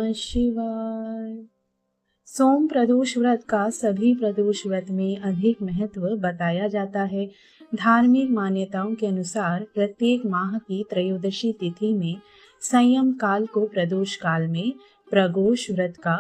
नमः शिवाय। सोम प्रदोष व्रत का सभी प्रदोष व्रत में अधिक महत्व बताया जाता है। धार्मिक मान्यताओं के अनुसार प्रत्येक माह की त्रयोदशी तिथि में संयम काल को प्रदोष काल में प्रदोष व्रत का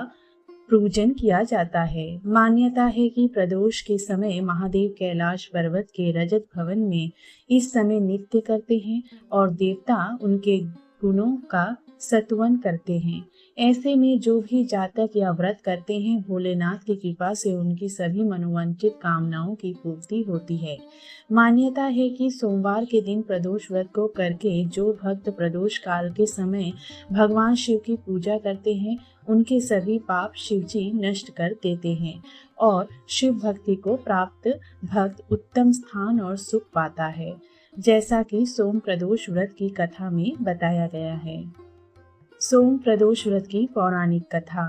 पूजन किया जाता है। मान्यता है कि प्रदोष के समय महादेव कैलाश पर्वत के रजत भवन में इस समय नृत्य करते हैं और देवता उनके गुणों का स्तवन करते हैं। ऐसे में जो भी जातक या व्रत करते हैं, भोलेनाथ की कृपा से उनकी सभी मनोवांछित कामनाओं की पूर्ति होती है। मान्यता है कि सोमवार के दिन प्रदोष व्रत को करके जो भक्त प्रदोष काल के समय भगवान शिव की पूजा करते हैं, उनके सभी पाप शिवजी नष्ट कर देते हैं और शिव भक्ति को प्राप्त भक्त उत्तम स्थान और सुख पाता है, जैसा कि सोम प्रदोष व्रत की कथा में बताया गया है। सोम प्रदोष व्रत की पौराणिक कथा।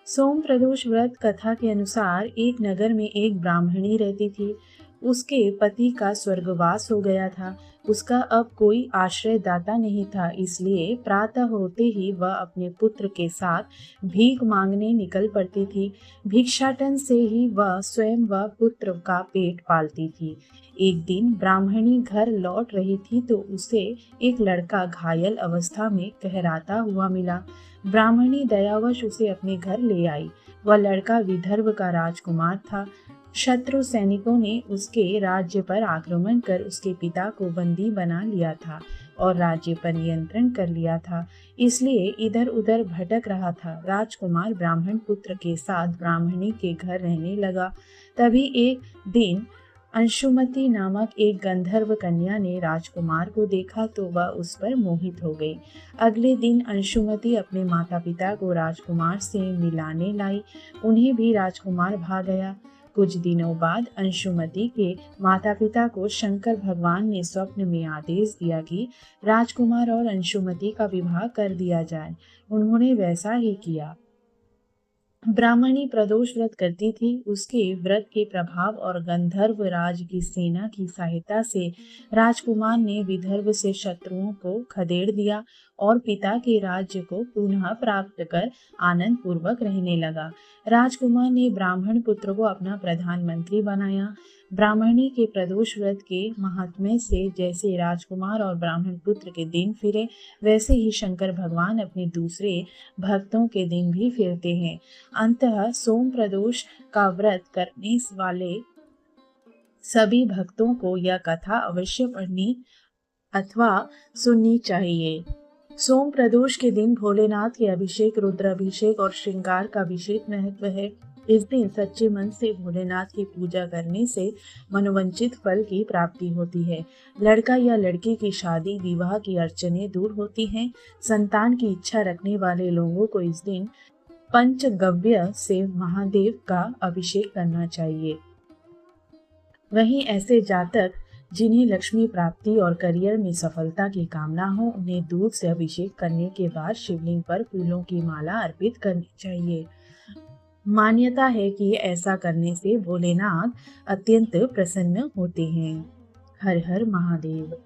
सोम प्रदोष व्रत कथा के अनुसार एक नगर में एक ब्राह्मणी रहती थी। उसके पति का स्वर्गवास हो गया था। उसका अब कोई आश्रयदाता नहीं था, इसलिए प्रातः होते ही वह अपने पुत्र के साथ भीख मांगने निकल पड़ती थी। भिक्षाटन से ही वह स्वयं व पुत्र का पेट पालती थी। एक दिन ब्राह्मणी घर लौट रही थी तो उसे एक लड़का घायल अवस्था में कहराता हुआ मिला। ब्राह्मणी दयावश उसे अपने घर ले आई। वह लड़का विदर्भ का राजकुमार था। शत्रु सैनिकों ने उसके राज्य पर आक्रमण कर उसके पिता को बंदी बना लिया था और राज्य पर नियंत्रण कर लिया था, इसलिए इधर उधर भटक रहा था। राजकुमार ब्राह्मण पुत्र के साथ ब्राह्मणी के घर रहने लगा। तभी एक दिन अंशुमति नामक एक गंधर्व कन्या ने राजकुमार को देखा तो वह उस पर मोहित हो गई। अगले दिन अंशुमति अपने माता पिता को राजकुमार से मिलाने लाई। उन्हें भी राजकुमार भा गया। कुछ दिनों बाद अंशुमति के माता पिता को शंकर भगवान ने स्वप्न में आदेश दिया कि राजकुमार और अंशुमति का विवाह कर दिया जाए। उन्होंने वैसा ही किया। ब्राह्मणी प्रदोष व्रत करती थी। उसके व्रत के प्रभाव और गंधर्व राज की सेना की सहायता से राजकुमार ने विदर्भ से शत्रुओं को खदेड़ दिया और पिता के राज्य को पुनः प्राप्त कर आनंद पूर्वक रहने लगा। राजकुमार ने ब्राह्मण पुत्र को अपना प्रधानमंत्री बनाया। ब्राह्मणी के प्रदोष व्रत के महात्म्य से जैसे राजकुमार और ब्राह्मण पुत्र के दिन फिरे, वैसे ही शंकर भगवान अपने दूसरे भक्तों के दिन भी फिरते हैं। अंततः सोम प्रदोष का व्रत करने वाले सभी भक्तों को यह कथा अवश्य पढ़नी अथवा सुननी चाहिए। सोम प्रदोष के दिन भोलेनाथ के अभिषेक, रुद्राभिषेक और श्रृंगार का विशेष महत्व है। इस दिन सच्चे मन से भोलेनाथ की पूजा करने से मनोवांछित फल की प्राप्ति होती है। लड़का या लड़की की शादी, विवाह की अड़चनें दूर होती हैं। संतान की इच्छा रखने वाले लोगों को इस दिन पंचगव्य से महादेव का अभिषेक करना चाहिए। वहीं ऐसे जातक जिन्हें लक्ष्मी प्राप्ति और करियर में सफलता की कामना हो, उन्हें दूध से अभिषेक करने के बाद शिवलिंग पर फूलों की माला अर्पित करनी चाहिए। मान्यता है कि ऐसा करने से भोलेनाथ अत्यंत प्रसन्न होते हैं। हर हर महादेव।